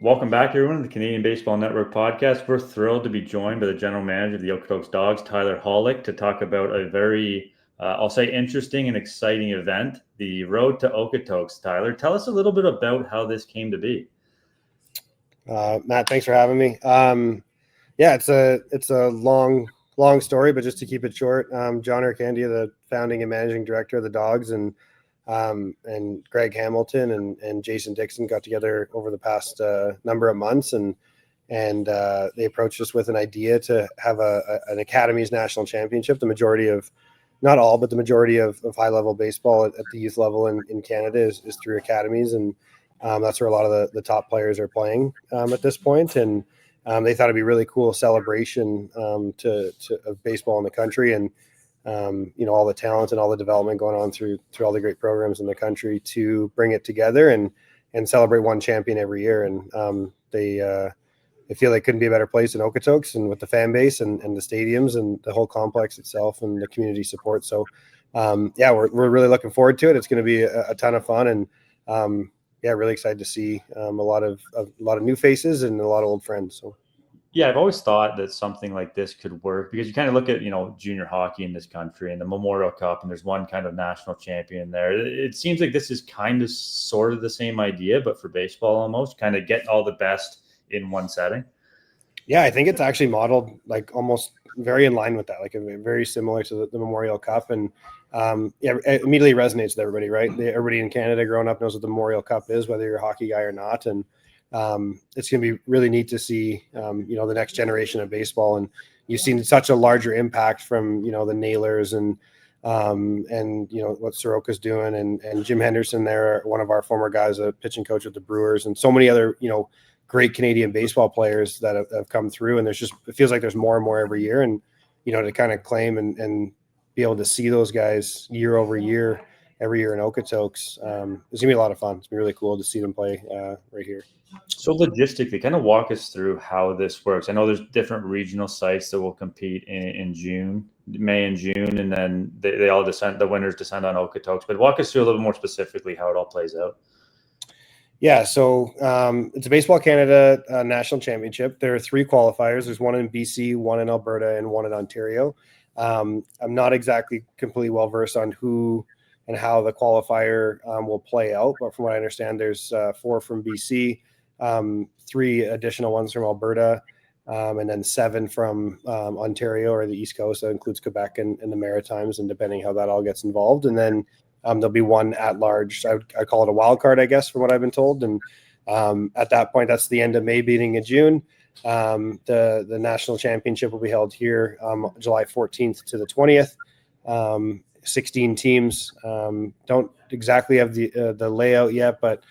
Welcome back, everyone, to the Canadian Baseball Network podcast. We're thrilled to be joined by the general manager of the Okotoks Dawgs, Tyler Hollick, to talk about a very, I'll say, interesting and exciting event, the Road to Okotoks. Tyler, tell us a little bit about how this came to be. Matt, thanks for having me. Yeah, it's a long story, but just to keep it short, John Arcandia, the founding and managing director of the Dogs, and Greg Hamilton and Jason Dixon got together over the past number of months, and they approached us with an idea to have an Academies National Championship. The majority of, not all, but the majority of high-level baseball at the youth level in Canada is through academies, and that's where a lot of the top players are playing at this point. And they thought it'd be a really cool celebration of baseball in the country, and all the talent and all the development going on through all the great programs in the country, to bring it together and celebrate one champion every year. And they feel they couldn't be a better place in Okotoks, and with the fan base and the stadiums and the whole complex itself and the community support. So we're really looking forward to it. It's going to be a ton of fun, and really excited to see a lot of new faces and a lot of old friends. So. Yeah, I've always thought that something like this could work, because you kind of look at, junior hockey in this country and the Memorial Cup, and there's one kind of national champion there. It seems like this is kind of sort of the same idea, but for baseball almost, kind of getting all the best in one setting. Yeah, I think it's actually modeled like almost very in line with that, like very similar to the Memorial Cup. And it immediately resonates with everybody, right? Everybody in Canada growing up knows what the Memorial Cup is, whether you're a hockey guy or not. And it's going to be really neat to see, the next generation of baseball. And you've seen such a larger impact from, the Nailers and what Soroka's doing, and Jim Henderson there, one of our former guys, a pitching coach with the Brewers, and so many other, great Canadian baseball players that have come through. And it feels like there's more and more every year. And, to kind of claim and be able to see those guys year over year, every year in Okotoks, it's going to be a lot of fun. It's going to be really cool to see them play right here. So logistically, kind of walk us through how this works. I know there's different regional sites that will compete in June, May and June, and then they all descend, the winners descend on Okotoks. But walk us through a little more specifically how it all plays out. Yeah, so it's a Baseball Canada National Championship. There are 3 qualifiers. There's one in BC, one in Alberta, and one in Ontario. I'm not exactly completely well-versed on who and how the qualifier will play out, but from what I understand, there's 4 from BC, 3 additional ones from Alberta, and then 7 from Ontario or the East Coast. That includes Quebec and the Maritimes, and depending how that all gets involved. And then there'll be one at large. I call it a wild card, I guess, from what I've been told. And at that point, that's the end of May, beginning of June. The national championship will be held here July 14th to the 20th. 16 teams. Don't exactly have the layout yet, but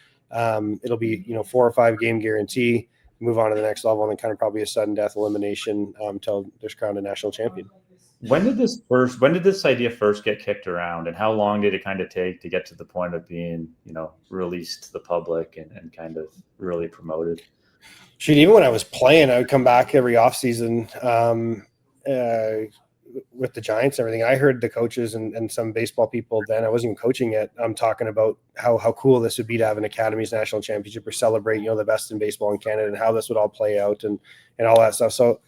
it'll be 4 or 5 game guarantee, move on to the next level, and then kind of probably a sudden death elimination until there's crowned a national champion. When did this idea first get kicked around, and how long did it kind of take to get to the point of being, released to the public and kind of really promoted? Shoot, even when I was playing, I would come back every offseason with the Giants and everything. I heard the coaches and some baseball people then, I wasn't even coaching yet, talking about how cool this would be to have an Academies National Championship or celebrate, the best in baseball in Canada, and how this would all play out and all that stuff. So,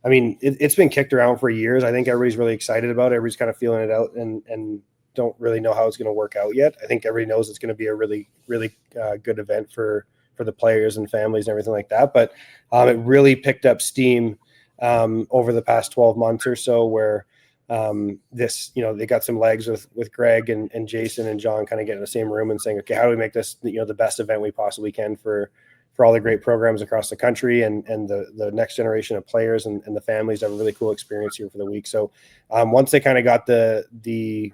I mean, it's been kicked around for years. I think everybody's really excited about it. Everybody's kind of feeling it out and don't really know how it's going to work out yet. I think everybody knows it's going to be a really, really good event for the players and families and everything like that. But it really picked up steam over the past 12 months or so, where they got some legs with Greg and Jason and John kind of getting in the same room and saying, okay, how do we make this, the best event we possibly can for all the great programs across the country and the next generation of players and the families have a really cool experience here for the week. So once they kind of got the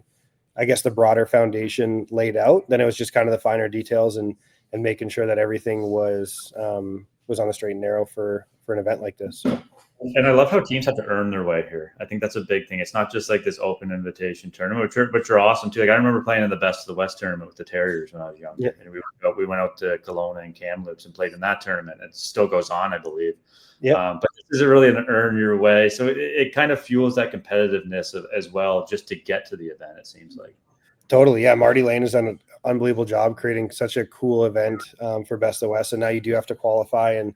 I guess the broader foundation laid out, then it was just kind of the finer details and making sure that everything was on the straight and narrow for an event like this. So. And I love how teams have to earn their way here. I think that's a big thing. It's not just like this open invitation tournament, which are awesome too. Like I remember playing in the Best of the West tournament with the Terriers when I was young. Yeah. And we went out to Kelowna and Kamloops and played in that tournament. It still goes on, I believe. Yeah. But this is really an earn your way. So it kind of fuels that competitiveness as well, just to get to the event, it seems like. Totally. Yeah. Marty Lane has done an unbelievable job creating such a cool event for Best of West. And now you do have to qualify. And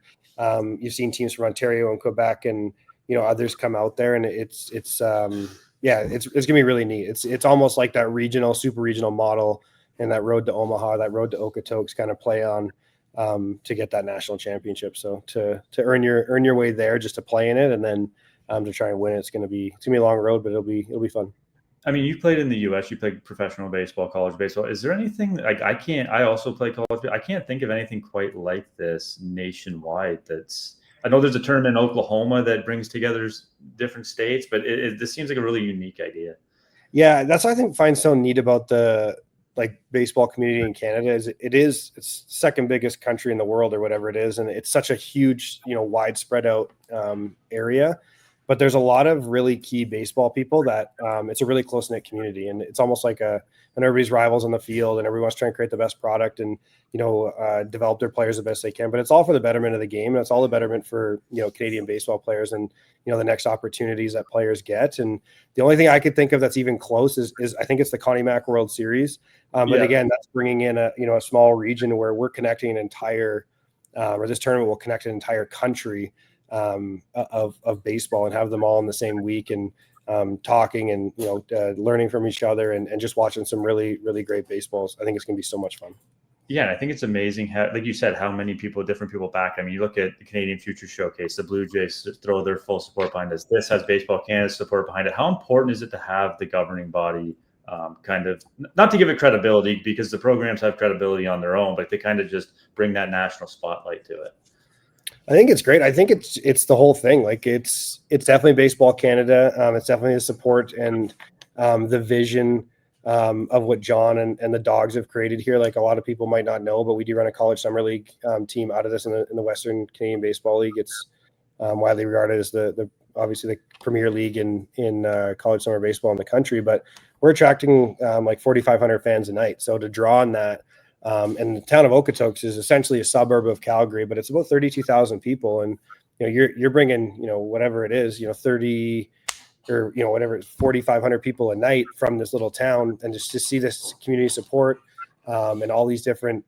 you've seen teams from Ontario and Quebec and, others come out there. And it's going to be really neat. It's almost like that super regional model and that road to Omaha, that road to Okotoks kind of play on to get that national championship. So to earn your way there, just to play in it, and then to try and win it, it's going to be a long road, but it'll be fun. I mean, you played in the U.S. You played professional baseball, college baseball. Is there anything like I also play college. I can't think of anything quite like this nationwide. I know there's a tournament in Oklahoma that brings together different states, but this seems like a really unique idea. Yeah, that's what I think finds so neat about the baseball community in Canada is it's second biggest country in the world or whatever it is, and it's such a huge widespread out area. But there's a lot of really key baseball people that it's a really close-knit community, and it's almost like and everybody's rivals on the field, and everyone's trying to create the best product and develop their players the best they can. But it's all for the betterment of the game. And it's all the betterment for Canadian baseball players and the next opportunities that players get. And the only thing I could think of that's even close is I think it's the Connie Mack World Series. But again, that's bringing in a small region where we're connecting an entire or this tournament will connect an entire country of baseball and have them all in the same week and talking and learning from each other and just watching some really, really great baseballs. I think it's going to be so much fun. Yeah, and I think it's amazing how, like you said, how many different people back. I mean, you look at the Canadian Future Showcase, the Blue Jays throw their full support behind this. This has Baseball Canada's support behind it. How important is it to have the governing body kind of, not to give it credibility because the programs have credibility on their own, but to kind of just bring that national spotlight to it? I think it's great. I think it's the whole thing. Like it's definitely Baseball Canada. It's definitely the support and the vision of what John and the Dogs have created here. Like a lot of people might not know, but we do run a college summer league team out of this in the Western Canadian Baseball League. It's widely regarded as the obviously the premier league in college summer baseball in the country. But we're attracting like 4,500 fans a night. So to draw on that. And the town of Okotoks is essentially a suburb of Calgary, but it's about 32,000 people. And, you're bringing, whatever it is, 30 or, whatever, 4,500 people a night from this little town. And just to see this community support and all these different,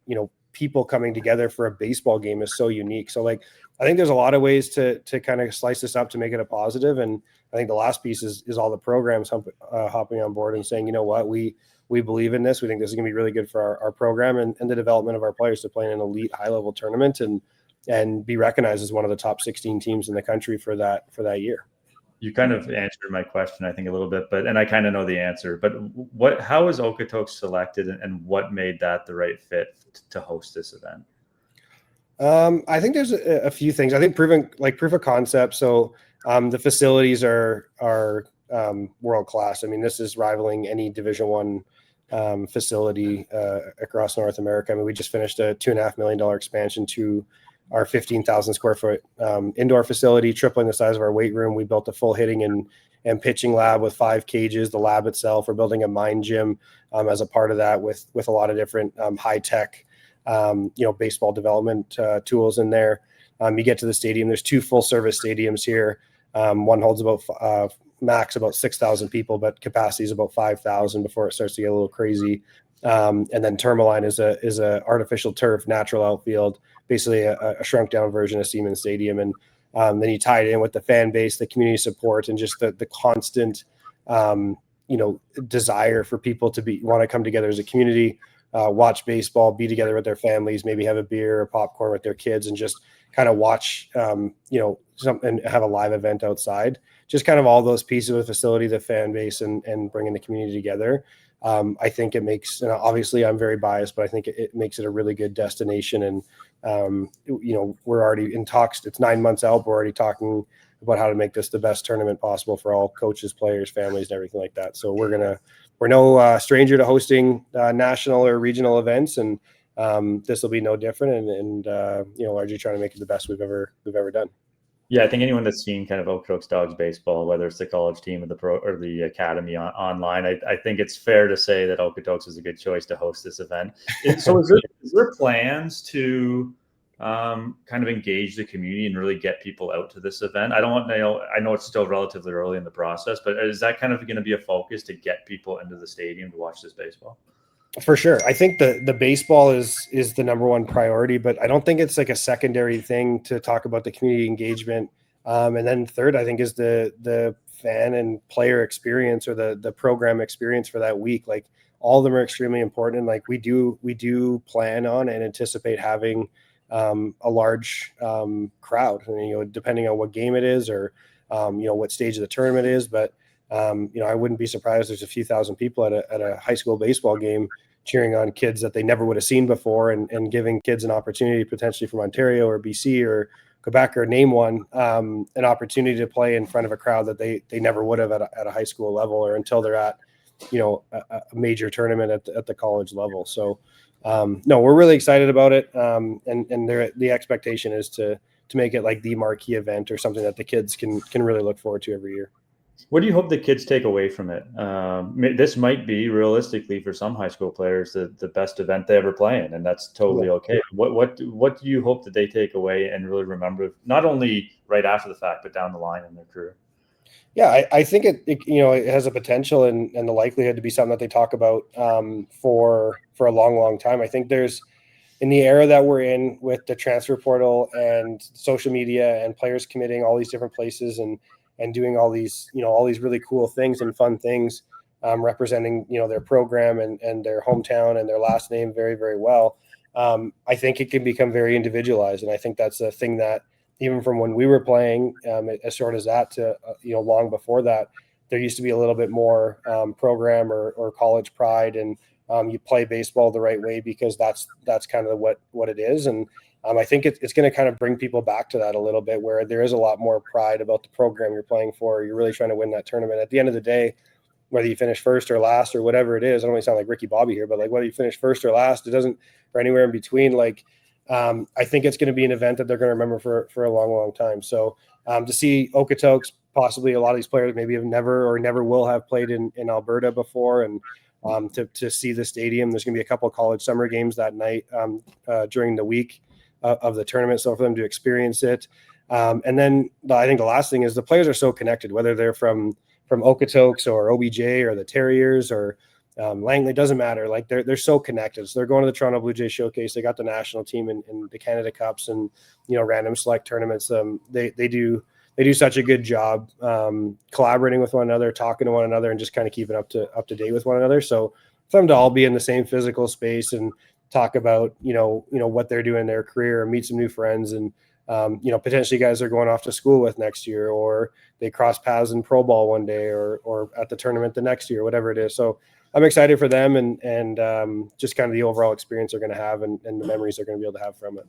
people coming together for a baseball game is so unique. So I think there's a lot of ways to kind of slice this up to make it a positive. And I think the last piece is all the programs hopping on board and saying, what, we believe in this. We think this is going to be really good for our program and the development of our players to play in an elite high-level tournament and be recognized as one of the top 16 teams in the country for that year. You kind of answered my question, I think, a little bit, and I kind of know the answer. But how was Okotoks selected, and what made that the right fit to host this event? I think there's a few things. I think proof of concept. So the facilities are world class. I mean, this is rivaling any Division I facility across North America. I mean, we just finished a $2.5 million expansion to our 15,000 square foot indoor facility, tripling the size of our weight room. We built a full hitting and pitching lab with 5 cages. The lab itself, we're building a mind gym as a part of that with a lot of different high tech, baseball development tools in there. You get to the stadium. There's 2 full service stadiums here. One holds about max about 6,000 people, but capacity is about 5,000 before it starts to get a little crazy. And then Tourmaline is a artificial turf, natural outfield, basically a shrunk down version of Seaman Stadium. And then you tie it in with the fan base, the community support, and just the constant, desire for people to want to come together as a community, watch baseball, be together with their families, maybe have a beer or popcorn with their kids, and just kind of watch, and have a live event outside. Just kind of all those pieces of the facility, the fan base, and bringing the community together. I think it makes, obviously I'm very biased, but I think it makes it a really good destination. And, we're already in talks. It's 9 months out. But we're already talking about how to make this the best tournament possible for all coaches, players, families, and everything like that. So we're no stranger to hosting national or regional events. And this will be no different. And largely trying to make it the best we've ever done. Yeah, I think anyone that's seen kind of Okotoks Dawgs baseball, whether it's the college team or the pro or the academy online, I think it's fair to say that Okotoks is a good choice to host this event. So is there plans to kind of engage the community and really get people out to this event? I don't want, I know it's still relatively early in the process, but is that kind of going to be a focus to get people into the stadium to watch this baseball? For sure. I think the baseball is the number one priority, but I don't think it's like a secondary thing to talk about the community engagement. And then third, I think, is the fan and player experience, or the program experience for that week. Like, all of them are extremely important. And like, we do plan on and anticipate having a large crowd, depending on what game it is, or what stage of the tournament is. But I wouldn't be surprised there's a few thousand people at a high school baseball game cheering on kids that they never would have seen before, and giving kids an opportunity, potentially from Ontario or BC or Quebec, or name one, an opportunity to play in front of a crowd that they never would have at a high school level, or until they're at a major tournament at the college level. So no, we're really excited about it, and the expectation is to make it like the marquee event, or something that the kids can really look forward to every year. What do you hope the kids take away from it? This might be, realistically, for some high school players, the best event they ever play in, and that's totally okay. What do you hope that they take away and really remember, not only right after the fact, but down the line in their career? Yeah, I think it has a potential and the likelihood to be something that they talk about for a long time. I think there's, in the era that we're in, with the transfer portal and social media and players committing all these different places, and doing all these really cool things and fun things, representing their program and their hometown and their last name very, very well. I think it can become very individualized, and I think that's a thing that, even from when we were playing, as short as that, to long before that, there used to be a little bit more program or college pride, and you play baseball the right way because that's kind of what it is. And I think it's going to kind of bring people back to that a little bit, where there is a lot more pride about the program you're playing for. You're really trying to win that tournament. At the end of the day, whether you finish first or last or whatever it is, I don't want to sound like Ricky Bobby here, but like, whether you finish first or last, it doesn't, or anywhere in between. Like, I think it's going to be an event that they're going to remember for a long time. So to see Okotoks, possibly a lot of these players maybe have never will have played in Alberta before, and to see the stadium. There's going to be a couple of college summer games that night during the week of the tournament, so for them to experience it. And then I think the last thing is, the players are so connected, whether they're from Okotoks or OBJ or the Terriers or Langley, doesn't matter. Like, they're so connected. So they're going to the Toronto Blue Jays showcase. They got the national team in the Canada Cups and random select tournaments. They do such a good job collaborating with one another, talking to one another, and just kind of keeping up to date with one another. So for them to all be in the same physical space and talk about what they're doing in their career, and meet some new friends, and potentially guys are going off to school with next year, or they cross paths in pro ball one day, or at the tournament the next year, whatever it is. So I'm excited for them, and just kind of the overall experience they're going to have, and the memories they're going to be able to have from it.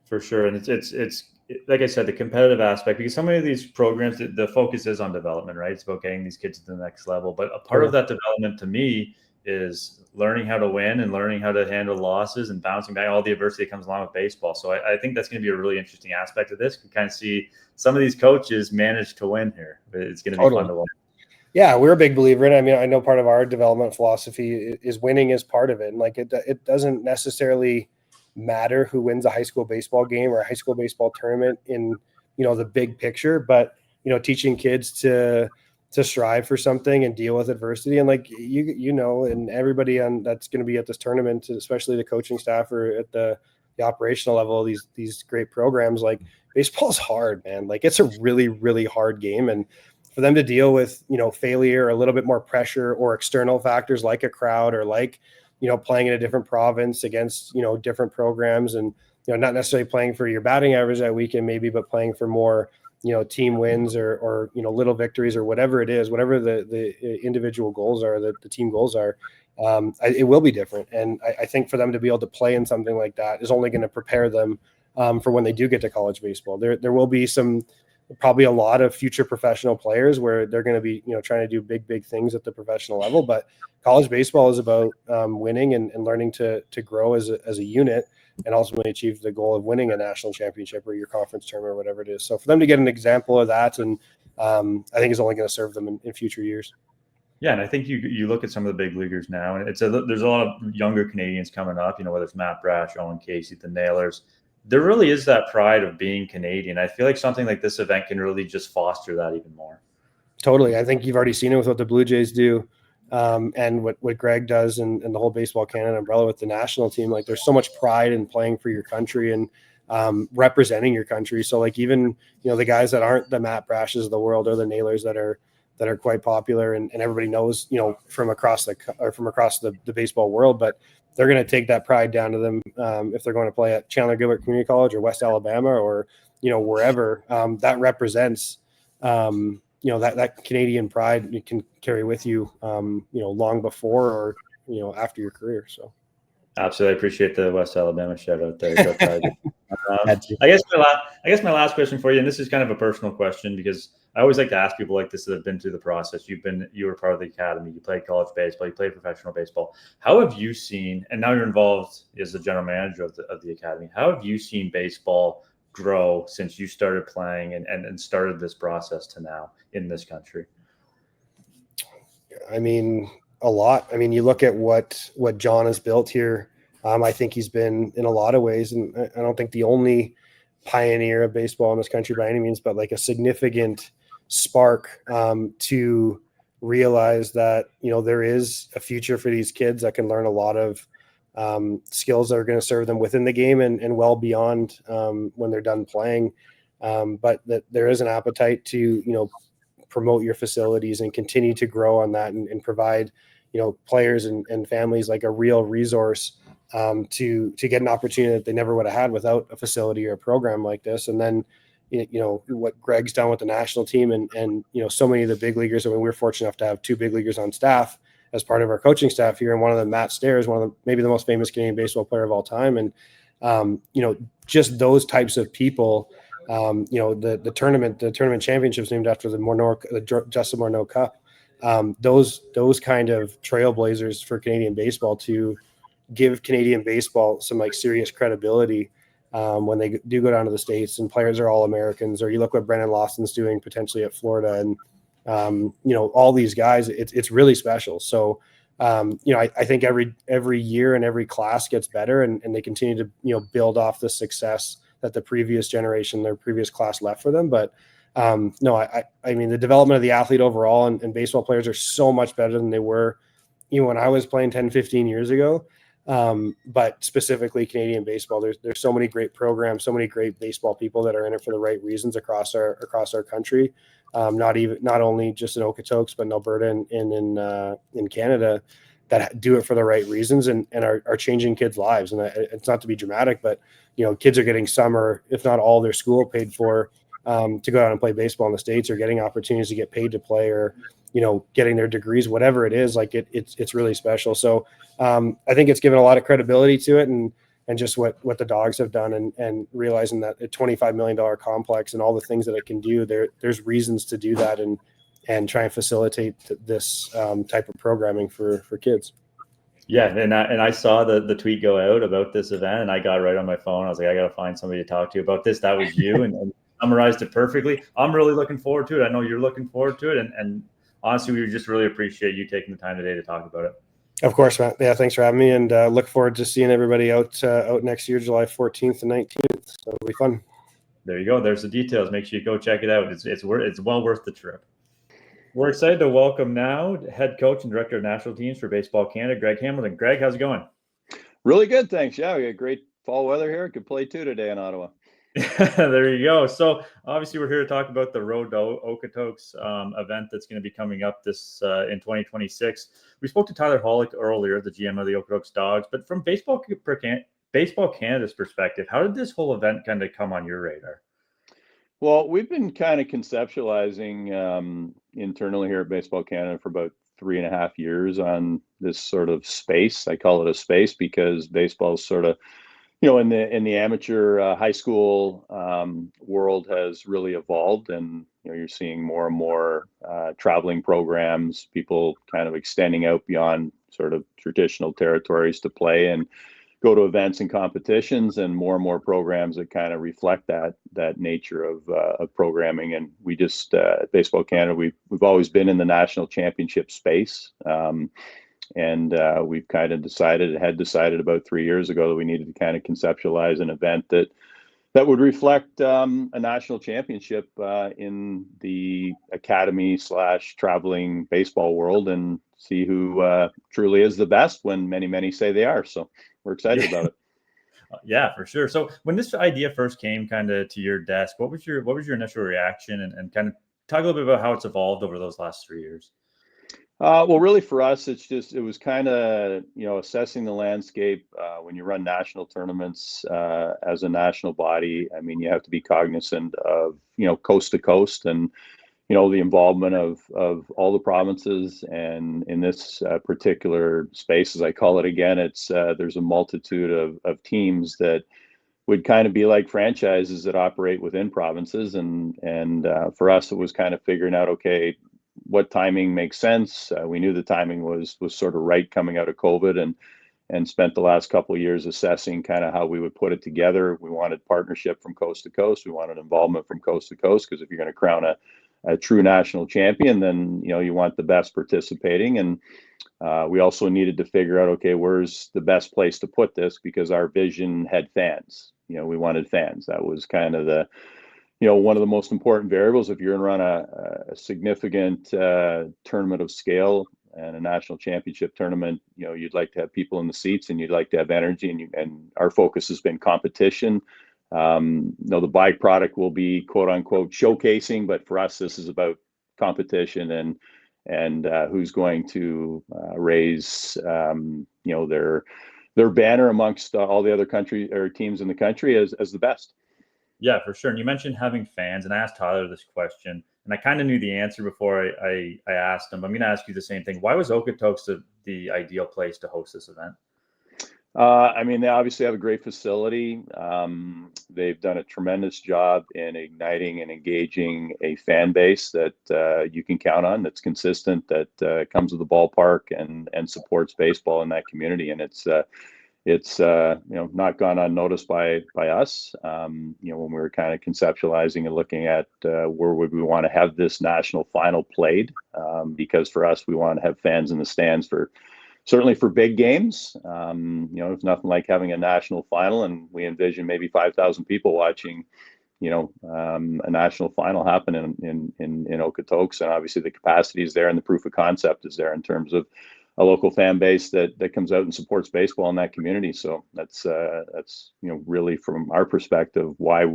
For sure. And it's like I said, the competitive aspect, because so many of these programs, the focus is on development, right? It's about getting these kids to the next level. But a part of that development, to me, is learning how to win and learning how to handle losses and bouncing back, all the adversity that comes along with baseball. So I think that's going to be a really interesting aspect of this. We kind of see some of these coaches manage to win here. It's going to be fun to watch. Yeah, we're a big believer in it. I mean, I know part of our development philosophy is winning is part of it. And like, it doesn't necessarily matter who wins a high school baseball game or a high school baseball tournament in, the big picture, but, teaching kids to strive for something and deal with adversity. And like, and everybody that's going to be at this tournament, especially the coaching staff or at the operational level, these great programs, like, baseball's hard, man. Like, it's a really, really hard game. And for them to deal with, failure, a little bit more pressure, or external factors like a crowd, or like, playing in a different province against, different programs, and, not necessarily playing for your batting average that weekend maybe, but playing for more, team wins or little victories, or whatever it is, whatever the individual goals are, the team goals are, it will be different. And I think for them to be able to play in something like that is only going to prepare them for when they do get to college baseball. There will be probably a lot of future professional players where they're going to be, trying to do big things at the professional level. But college baseball is about winning and learning to grow as a unit, and ultimately achieve the goal of winning a national championship or your conference tournament or whatever it is. So for them to get an example of that, and I think is only going to serve them in future years. Yeah, and I think you look at some of the big leaguers now, and there's a lot of younger Canadians coming up. Whether it's Matt Brash, Owen Casey, the Nailers. there really is that pride of being Canadian. I feel like something like this event can really just foster that even more. Totally. I think you've already seen it with what the Blue Jays do, and what Greg does, and the whole Baseball Canada umbrella with the national team. Like, there's so much pride in playing for your country and representing your country. So, like, even the guys that aren't the Matt Brashes of the world or the Nailers that are quite popular and everybody knows from across the baseball world, but they're going to take that pride down to them if they're going to play at Chandler Gilbert Community College or West Alabama or wherever. That represents that Canadian pride you can carry with you, long before or, after your career. So. Absolutely. I appreciate the West Alabama shout out there. I guess my last question for you, and this is kind of a personal question because I always like to ask people like this that have been through the process. You were part of the academy, you played college baseball, you played professional baseball. How have you seen, and now you're involved as the general manager of the academy, how have you seen baseball grow since you started playing and started this process to now in this country? I mean, a lot. I mean, you look at what John has built here. I think he's been, in a lot of ways, and I don't think the only pioneer of baseball in this country by any means, but like a significant spark to realize that there is a future for these kids that can learn a lot of skills that are going to serve them within the game and well beyond when they're done playing. But that there is an appetite to promote your facilities and continue to grow on that and provide players and families like a real resource to get an opportunity that they never would have had without a facility or a program like this. And then what Greg's done with the national team and so many of the big leaguers. I mean, we're fortunate enough to have 2 big leaguers on staff as part of our coaching staff here, and one of them, Matt Stairs, maybe the most famous Canadian baseball player of all time. And just those types of people. The tournament championships named after the Justin Morneau Cup. Those kind of trailblazers for Canadian baseball to give Canadian baseball some like serious credibility when they do go down to the States and players are all Americans, or you look what Brendan Lawson's doing potentially at Florida, and all these guys, it's really special. So I think every year and every class gets better, and they continue to build off the success that the previous generation, their previous class left for them. But no, I mean, the development of the athlete overall and baseball players are so much better than they were even when I was playing 10, 15 years ago. But specifically Canadian baseball, there's so many great programs, so many great baseball people that are in it for the right reasons across our country. Not only just in Okotoks, but in Alberta and in Canada, that do it for the right reasons and are changing kids' lives. And it's not to be dramatic, but kids are getting some or if not all their school paid for to go out and play baseball in the States, or getting opportunities to get paid to play, or getting their degrees, whatever it is. Like it's really special. So I think it's given a lot of credibility to it, and just what the Dogs have done, and realizing that a $25 million complex and all the things that it can do, there's reasons to do that and try and facilitate this type of programming for kids. Yeah, and I saw the tweet go out about this event, and I got right on my phone. I was like, I got to find somebody to talk to about this. That was you, and summarized it perfectly. I'm really looking forward to it. I know you're looking forward to it, and honestly, we just really appreciate you taking the time today to talk about it. Of course, Matt. Yeah, thanks for having me, and look forward to seeing everybody out next year, July 14th and 19th. So it'll be fun. There you go. There's the details. Make sure you go check it out. It's well worth the trip. We're excited to welcome now head coach and director of national teams for Baseball Canada, Greg Hamilton. Greg, how's it going? Really good, thanks. Yeah, we got great fall weather here. Could play 2 today in Ottawa. There you go. So obviously we're here to talk about the Road to Okotoks event that's going to be coming up this in 2026. We spoke to Tyler Hollick earlier, the GM of the Okotoks Dawgs, but from Baseball Canada's perspective, how did this whole event kind of come on your radar? Well, we've been kind of conceptualizing internally here at Baseball Canada for about 3.5 years on this sort of space. I call it a space because baseball is sort of, in the amateur high school world has really evolved, and you're seeing more and more traveling programs, people kind of extending out beyond sort of traditional territories to play and go to events and competitions, and more programs that kind of reflect that nature of programming. And we just at Baseball Canada, we've always been in the national championship space, and we've kind of decided about 3 years ago that we needed to kind of conceptualize an event that that would reflect a national championship in the academy / traveling baseball world, and see who truly is the best when many say they are. So we're excited about it. Yeah, for sure. So when this idea first came kind of to your desk, what was your initial reaction, and kind of talk a little bit about how it's evolved over those last 3 years? Well, really for us, it was kind of, assessing the landscape. When you run national tournaments as a national body, I mean, you have to be cognizant of, coast to coast, and, the involvement of all the provinces. And in this particular space, as I call it, again, there's a multitude of teams that would kind of be like franchises that operate within provinces. And for us, it was kind of figuring out, okay, what timing makes sense. We knew the timing was sort of right coming out of COVID, and spent the last couple of years assessing kind of how we would put it together. We wanted partnership from coast to coast. We wanted involvement from coast to coast, because if you're going to crown a true national champion, then you want the best participating. And we also needed to figure out, okay, where's the best place to put this, because our vision had fans. We wanted fans. That was kind of the one of the most important variables. If you're going to run a significant tournament of scale and a national championship tournament, you'd like to have people in the seats, and you'd like to have energy, and our focus has been competition. The byproduct will be quote unquote showcasing, but for us, this is about competition, and who's going to raise their banner amongst all the other country or teams in the country as the best. Yeah, for sure. And you mentioned having fans, and I asked Tyler this question, and I kind of knew the answer before I asked him. I'm going to ask you the same thing. Why was Okotoks the ideal place to host this event? I mean, they obviously have a great facility. They've done a tremendous job in igniting and engaging a fan base that you can count on, that's consistent, that comes to the ballpark and supports baseball in that community. And it's not gone unnoticed by us. When we were kind of conceptualizing and looking at where would we want to have this national final played, because for us, we want to have fans in the stands certainly for big games. It's nothing like having a national final, and we envision maybe 5,000 people watching, a national final happen in Okotoks. And obviously the capacity is there, and the proof of concept is there in terms of a local fan base that comes out and supports baseball in that community. So that's really from our perspective why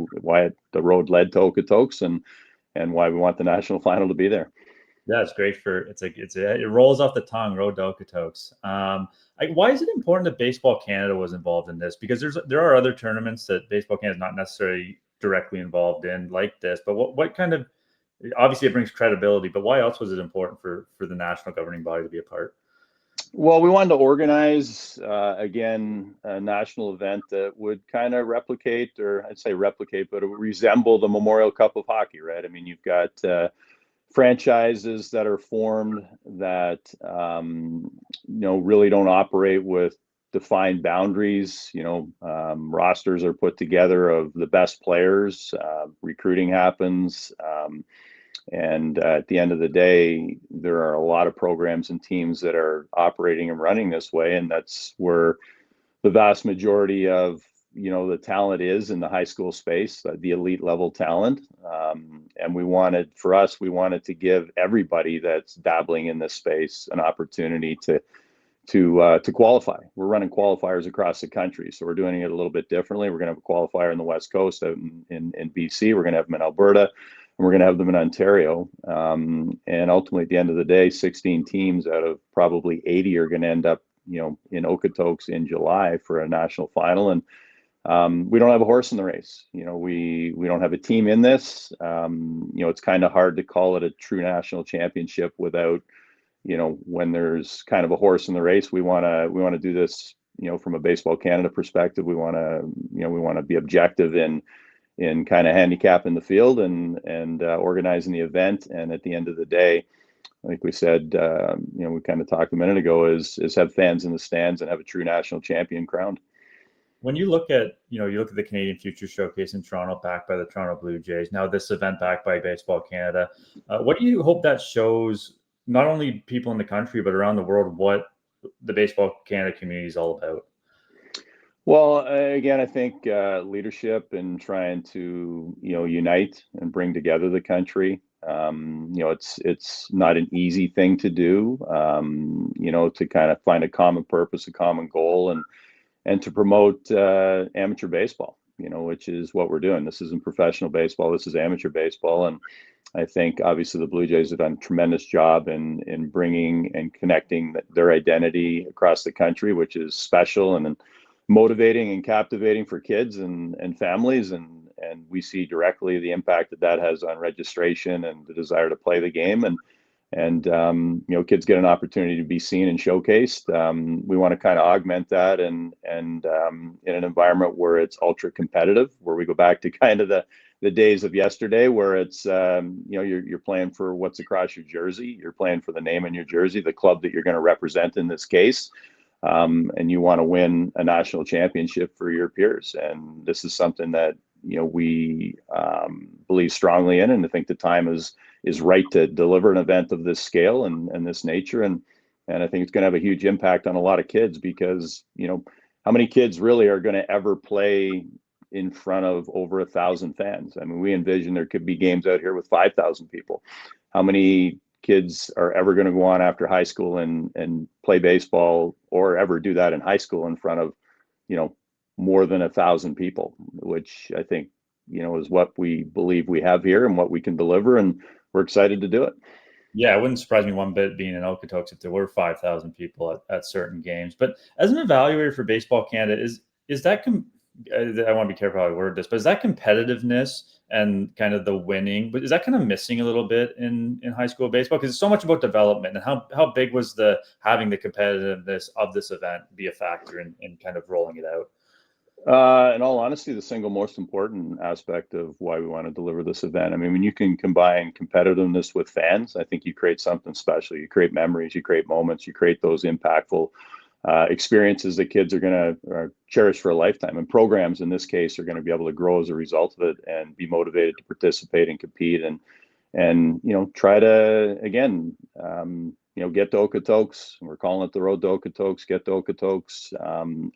the road led to Okotoks, and why we want the national final to be there. Yeah, it's great it rolls off the tongue, road to Okotoks. Why is it important that Baseball Canada was involved in this? Because there are other tournaments that Baseball Canada is not necessarily directly involved in like this, but what kind of, obviously it brings credibility, but why else was it important for the national governing body to be a part? Well, we wanted to organize, again, a national event that would kind of replicate, or I'd say replicate, but it would resemble the Memorial Cup of hockey, right? I mean, you've got franchises that are formed that, really don't operate with defined boundaries. Rosters are put together of the best players, recruiting happens. And at the end of the day, there are a lot of programs and teams that are operating and running this way. And that's where the vast majority of, the talent is in the high school space, the elite level talent. And we wanted to give everybody that's dabbling in this space an opportunity to qualify. We're running qualifiers across the country, so we're doing it a little bit differently. We're going to have a qualifier in the West Coast, out in BC. We're going to have them in Alberta, and we're going to have them in Ontario. And ultimately, at the end of the day, 16 teams out of probably 80 are going to end up, in Okotoks in July for a national final. And we don't have a horse in the race. We don't have a team in this. It's kind of hard to call it a true national championship without, when there's kind of a horse in the race. We want to do this, from a Baseball Canada perspective. We want to be objective in kind of handicapping the field and organizing the event. And at the end of the day, like we said, we kind of talked a minute ago, is have fans in the stands and have a true national champion crowned. When you look at, the Canadian Future Showcase in Toronto, backed by the Toronto Blue Jays, now this event backed by Baseball Canada, what do you hope that shows not only people in the country, but around the world, what the Baseball Canada community is all about? Well, again, I think leadership and trying to unite and bring together the country. It's not an easy thing to do. To kind of find a common purpose, a common goal, and to promote amateur baseball. Which is what we're doing. This isn't professional baseball. This is amateur baseball, and I think obviously the Blue Jays have done a tremendous job in bringing and connecting their identity across the country, which is special and motivating and captivating for kids and families. And we see directly the impact that has on registration and the desire to play the game. And kids get an opportunity to be seen and showcased. We want to kind of augment that and in an environment where it's ultra competitive, where we go back to kind of the days of yesterday, where it's you're playing for what's across your jersey, you're playing for the name in your jersey, the club that you're going to represent in this case, and you want to win a national championship for your peers. And this is something that we believe strongly in, and I think the time is right to deliver an event of this scale and this nature. And I think it's going to have a huge impact on a lot of kids, because how many kids really are going to ever play in front of over 1,000 fans? I mean, we envision there could be games out here with 5,000 people. How many kids are ever going to go on after high school and play baseball, or ever do that in high school in front of more than 1,000 people, which I think is what we believe we have here and what we can deliver, and we're excited to do it. Yeah, it wouldn't surprise me one bit being in Okotoks if there were 5,000 people at certain games. But as an evaluator for Baseball Canada, is that I want to be careful how I word this, but is that competitiveness and kind of the winning, but is that kind of missing a little bit in high school baseball? Because it's so much about development, and how big was having the competitiveness of this event be a factor in kind of rolling it out? In all honesty, the single most important aspect of why we want to deliver this event. I mean, when you can combine competitiveness with fans, I think you create something special. You create memories, you create moments, you create those impactful experiences that kids are going to cherish for a lifetime. And programs in this case are going to be able to grow as a result of it and be motivated to participate and compete and try to, again, get to Okotoks. We're calling it the Road to Okotoks. Get to Okotoks,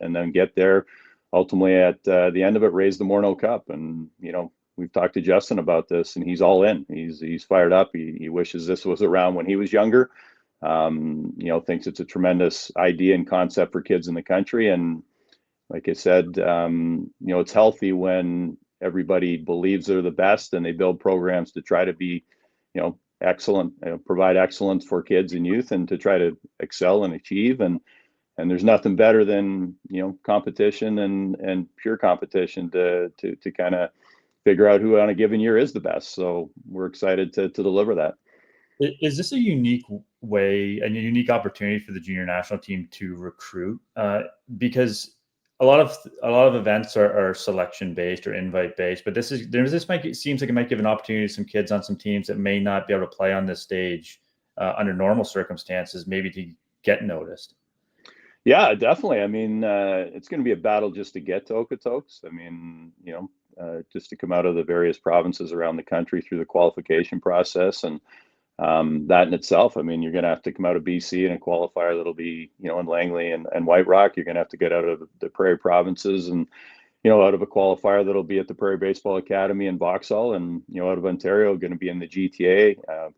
and then get there. Ultimately, at the end of it, raise the Morneau Cup. And we've talked to Justin about this, and he's all in. He's fired up. He wishes this was around when he was younger. Thinks it's a tremendous idea and concept for kids in the country. And like I said, it's healthy when everybody believes they're the best and they build programs to try to be, excellent, provide excellence for kids and youth, and to try to excel and achieve. And there's nothing better than, competition and pure competition to kind of figure out who on a given year is the best. So we're excited to deliver that. Is this a unique way, a unique opportunity for the junior national team to recruit? Because a lot of events are selection based or invite based, but seems like it might give an opportunity to some kids on some teams that may not be able to play on this stage under normal circumstances, maybe to get noticed. Yeah, definitely. I mean, it's going to be a battle just to get to Okotoks. I mean, just to come out of the various provinces around the country through the qualification process, and that in itself, I mean, you're going to have to come out of BC in a qualifier that'll be, in Langley and White Rock. You're going to have to get out of the Prairie provinces and, out of a qualifier that'll be at the Prairie Baseball Academy in Vauxhall, and, out of Ontario, going to be in the GTA.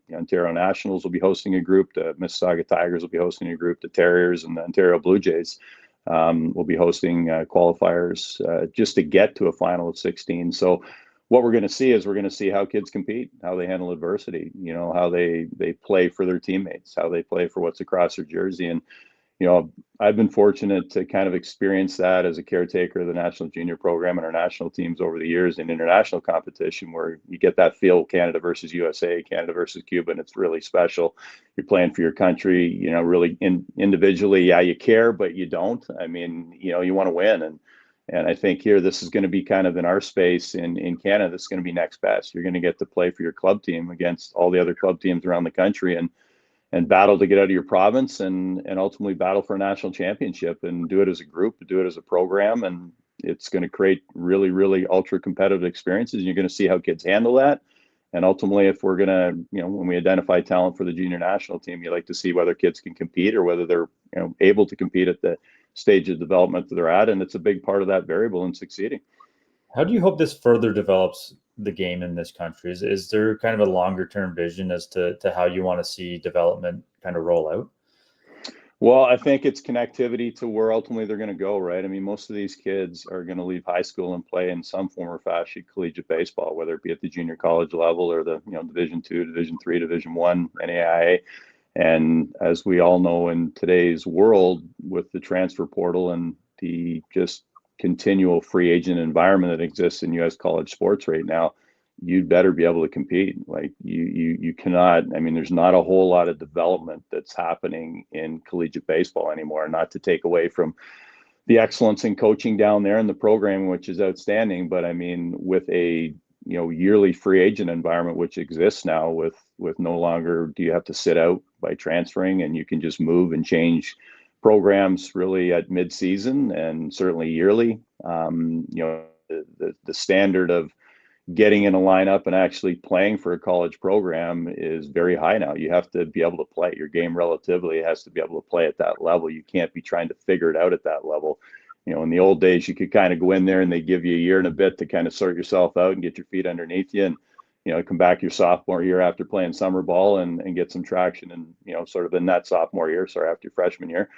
The Ontario Nationals will be hosting a group. The Mississauga Tigers will be hosting a group. The Terriers and the Ontario Blue Jays will be hosting qualifiers just to get to a final of 16. So what we're going to see is how kids compete, how they handle adversity, how they play for their teammates, how they play for what's across their jersey. And, I've been fortunate to kind of experience that as a caretaker of the national junior program and our national teams over the years in international competition, where you get that feel, Canada versus USA, Canada versus Cuba, and it's really special. You're playing for your country, really individually. Yeah, you care, but you don't. I mean, you want to win. And I think here, this is going to be kind of in our space in Canada, this is going to be next best. You're going to get to play for your club team against all the other club teams around the country and battle to get out of your province and ultimately battle for a national championship, and do it as a group, do it as a program. And it's going to create really, really ultra competitive experiences. And you're going to see how kids handle that. And ultimately, if we're going to, when we identify talent for the junior national team, you like to see whether kids can compete or whether they're, able to compete at the stage of development that they're at, and it's a big part of that variable in succeeding. How do you hope this further develops the game in this country? Is there kind of a longer term vision as to how you want to see development kind of roll out? Well, I think it's connectivity to where ultimately they're going to go, right? I mean, most of these kids are going to leave high school and play in some form or fashion collegiate baseball, whether it be at the junior college level or the Division II, Division III, Division I, NAIA. And as we all know, in today's world, with the transfer portal and the just continual free agent environment that exists in U.S. college sports right now, you'd better be able to compete. Like you cannot. I mean, there's not a whole lot of development that's happening in collegiate baseball anymore. Not to take away from the excellence in coaching down there and the program, which is outstanding, but I mean, with a yearly free agent environment which exists now, with no longer do you have to sit out by transferring, and you can just move and change programs really at mid-season and certainly yearly. The standard of getting in a lineup and actually playing for a college program is very high now. You have to be able to play your game relatively. It has to be able to play at that level. You can't be trying to figure it out at that level. In the old days, you could kind of go in there and they give you a year and a bit to kind of sort yourself out and get your feet underneath you, and come back your sophomore year after playing summer ball and get some traction, and sort of in that sophomore year, sorry, after your freshman year.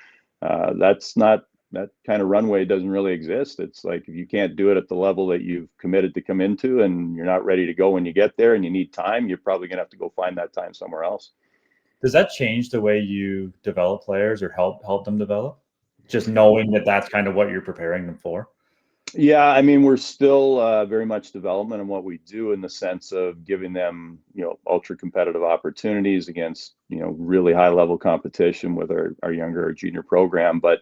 That's not, that kind of runway doesn't really exist. It's like, if you can't do it at the level that you've committed to come into, and you're not ready to go when you get there and you need time, you're probably going to have to go find that time somewhere else. Does that change the way you develop players or help them develop? Just knowing that that's kind of what you're preparing them for? Yeah, I mean, we're still very much development in what we do, in the sense of giving them, ultra competitive opportunities against, really high level competition with our younger or junior program. But,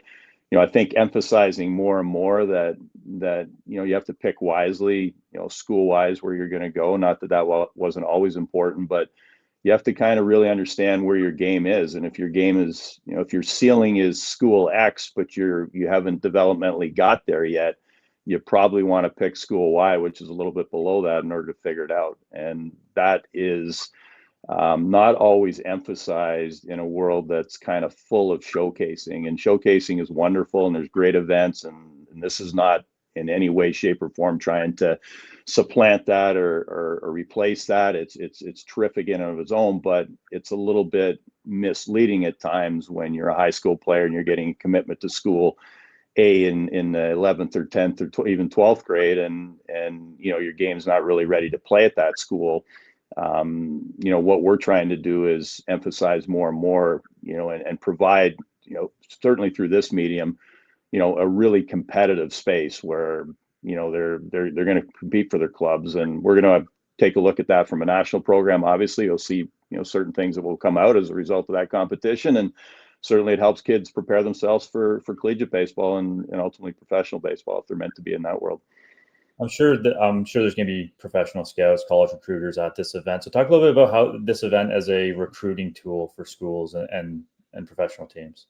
I think emphasizing more and more that you have to pick wisely, school wise, where you're going to go. Not that wasn't always important, but you have to kind of really understand where your game is. And if your game is, if your ceiling is school X, but you haven't developmentally got there yet, you probably want to pick school Y, which is a little bit below that, in order to figure it out. And that is not always emphasized in a world that's kind of full of showcasing. And showcasing is wonderful, and there's great events, and this is not in any way, shape, or form trying to supplant that or replace that. It's terrific in and of its own, but it's a little bit misleading at times when you're a high school player and you're getting a commitment to school A in the 11th or 10th or even 12th grade, and your game's not really ready to play at that school. What we're trying to do is emphasize more and more, and provide, certainly through this medium, a really competitive space where, they're going to compete for their clubs. And we're going to take a look at that from a national program. Obviously, you'll see, certain things that will come out as a result of that competition. And certainly it helps kids prepare themselves for collegiate baseball and ultimately professional baseball, if they're meant to be in that world. I'm sure there's going to be professional scouts, college recruiters at this event. So talk a little bit about how this event as a recruiting tool for schools and professional teams.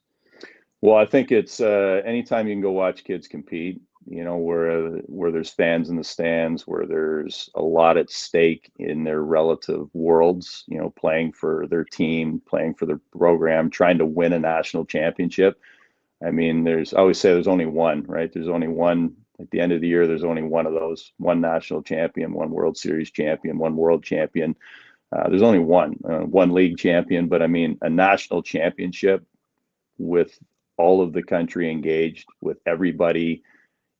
Well, I think it's anytime you can go watch kids compete, where there's fans in the stands, where there's a lot at stake in their relative worlds, playing for their team, playing for their program, trying to win a national championship. I mean, I always say there's only one, right? There's only one. At the end of the year, there's only one of those: one national champion, one World Series champion, one world champion. There's only one league champion, but I mean, a national championship with all of the country engaged, with everybody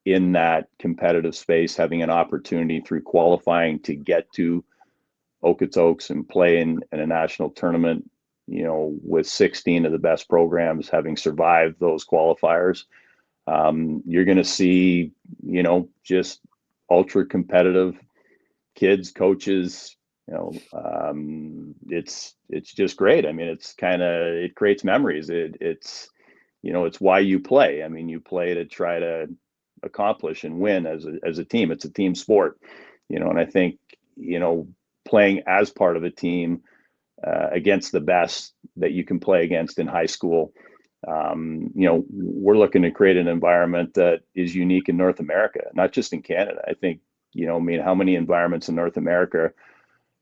in that competitive space having an opportunity through qualifying to get to Okotoks and play in a national tournament, with 16 of the best programs having survived those qualifiers. You're going to see, just ultra competitive kids, coaches. It's just great. I mean, it creates memories. It's why you play. I mean, you play to try to accomplish and win as a team. It's a team sport, and I think, playing as part of a team against the best that you can play against in high school. We're looking to create an environment that is unique in North America, not just in Canada. I think, how many environments in North America,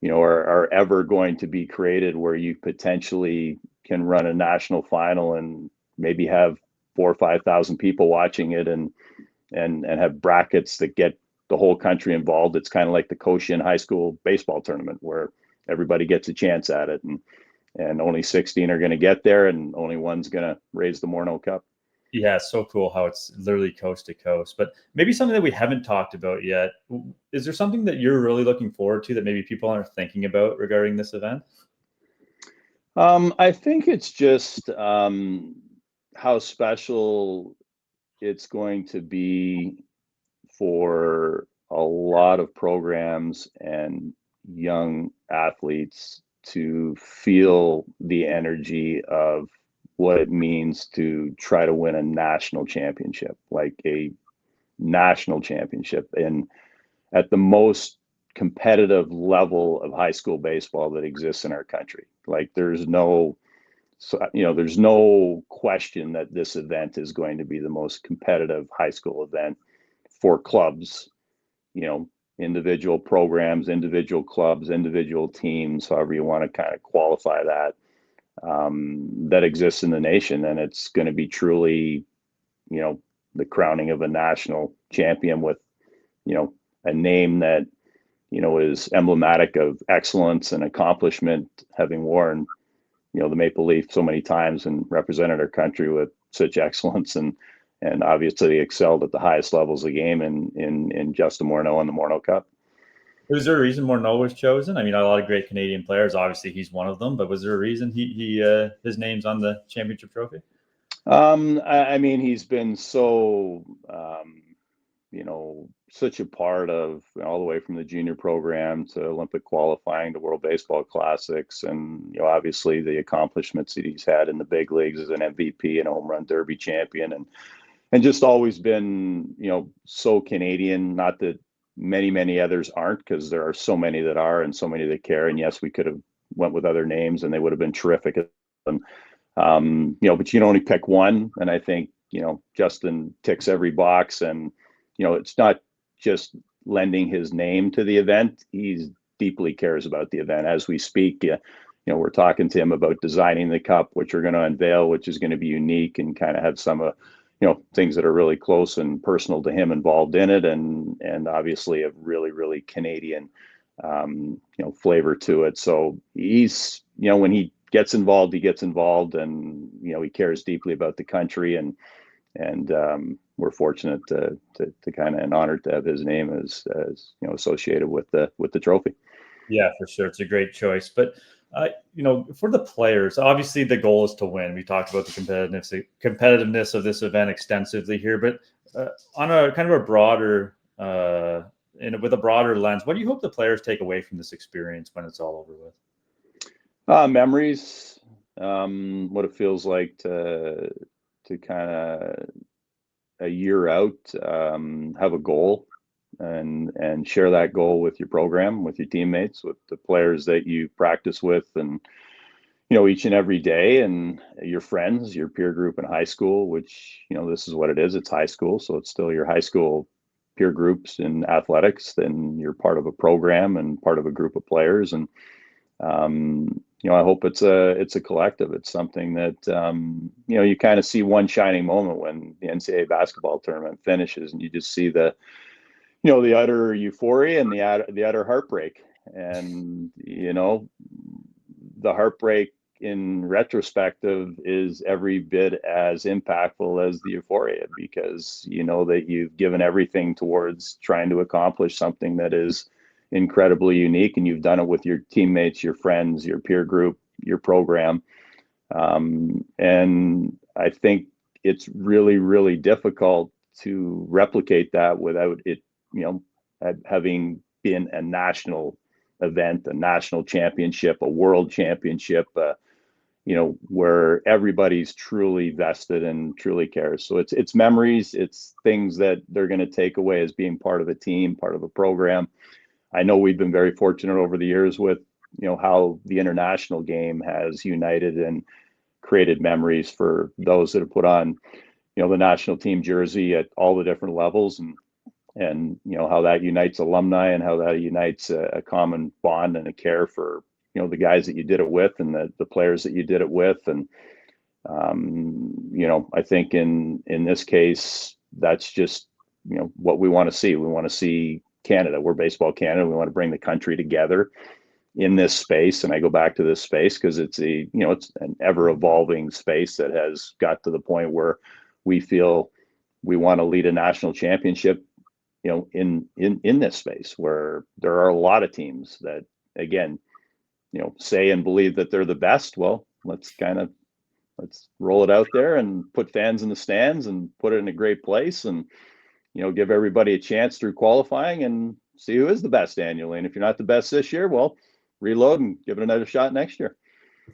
are ever going to be created where you potentially can run a national final and maybe have 4,000 or 5,000 people watching it, and have brackets that get the whole country involved. It's kind of like the Cochin high school baseball tournament where everybody gets a chance at it, and only 16 are going to get there, and only one's going to raise the Morneau Cup. Yeah, it's so cool how it's literally coast to coast. But maybe something that we haven't talked about yet. Is there something that you're really looking forward to that maybe people aren't thinking about regarding this event? I think it's just how special it's going to be for a lot of programs and young athletes to feel the energy of what it means to try to win a national championship, like a national championship, and at the most competitive level of high school baseball that exists in our country. Like there's no question that this event is going to be the most competitive high school event for clubs, individual programs, individual clubs, individual teams, however you want to kind of qualify that, that exists in the nation. And it's going to be truly, the crowning of a national champion with, a name that, is emblematic of excellence and accomplishment, having worn, the Maple Leaf so many times and represented our country with such excellence, and obviously excelled at the highest levels of the game in Justin Morneau and the Morneau Cup. Was there a reason Morneau was chosen? I mean, a lot of great Canadian players. Obviously, he's one of them. But was there a reason he his name's on the championship trophy? I mean, he's been so such a part of all the way from the junior program to Olympic qualifying to World Baseball Classics, and obviously the accomplishments that he's had in the big leagues as an MVP and a home run derby champion, and just always been so Canadian. Not that many others aren't, because there are so many that are and so many that care. And yes, we could have went with other names and they would have been terrific at them. But you can only pick one, and I think Justin ticks every box, and it's not just lending his name to the event. He deeply cares about the event. As we speak, we're talking to him about designing the cup, which we're going to unveil, which is going to be unique and kind of have some things that are really close and personal to him involved in it, and obviously a really Canadian flavor to it. So he's when he gets involved, and he cares deeply about the country, and we're fortunate to kind of, and honored to have his name as associated with the trophy. Yeah, for sure, it's a great choice. But for the players, obviously the goal is to win. We talked about the competitiveness of this event extensively here, but on a kind of a broader with a broader lens, what do you hope the players take away from this experience when it's all over with? Memories, what it feels like to kind of a year out, have a goal and share that goal with your program, with your teammates, with the players that you practice with, and each and every day, and your friends, your peer group in high school, which this is what it is. It's high school, so it's still your high school peer groups in athletics. Then you're part of a program and part of a group of players, and I hope it's a collective. It's something that you kind of see one shining moment when the NCAA basketball tournament finishes, and you just see the utter euphoria and the utter heartbreak. And the heartbreak in retrospective is every bit as impactful as the euphoria, because that you've given everything towards trying to accomplish something that is incredibly unique, and you've done it with your teammates, your friends, your peer group, your program. And I think it's really difficult to replicate that without it, having been a national event, a national championship, a world championship, where everybody's truly vested and truly cares. So it's memories, it's things that they're going to take away as being part of a team, part of a program. I know we've been very fortunate over the years with, how the international game has united and created memories for those that have put on, the national team jersey at all the different levels, and how that unites alumni, and how that unites a common bond and a care for, the guys that you did it with, and the players that you did it with. And I think in this case, that's just, what we want to see. We want to see Canada. We're Baseball Canada. We want to bring the country together in this space. And I go back to this space because it's it's an ever evolving space that has got to the point where we feel we want to lead a national championship, in this space where there are a lot of teams that, again, say and believe that they're the best. Well, let's roll it out there and put fans in the stands and put it in a great place, and give everybody a chance through qualifying and see who is the best annually. And if you're not the best this year, well, reload and give it another shot next year.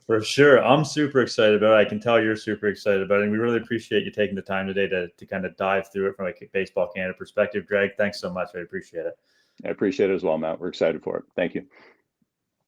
For sure. I'm super excited about it. I can tell you're super excited about it. And we really appreciate you taking the time today to kind of dive through it from a Baseball Canada perspective. Greg, thanks so much. I appreciate it. I appreciate it as well, Matt. We're excited for it. Thank you.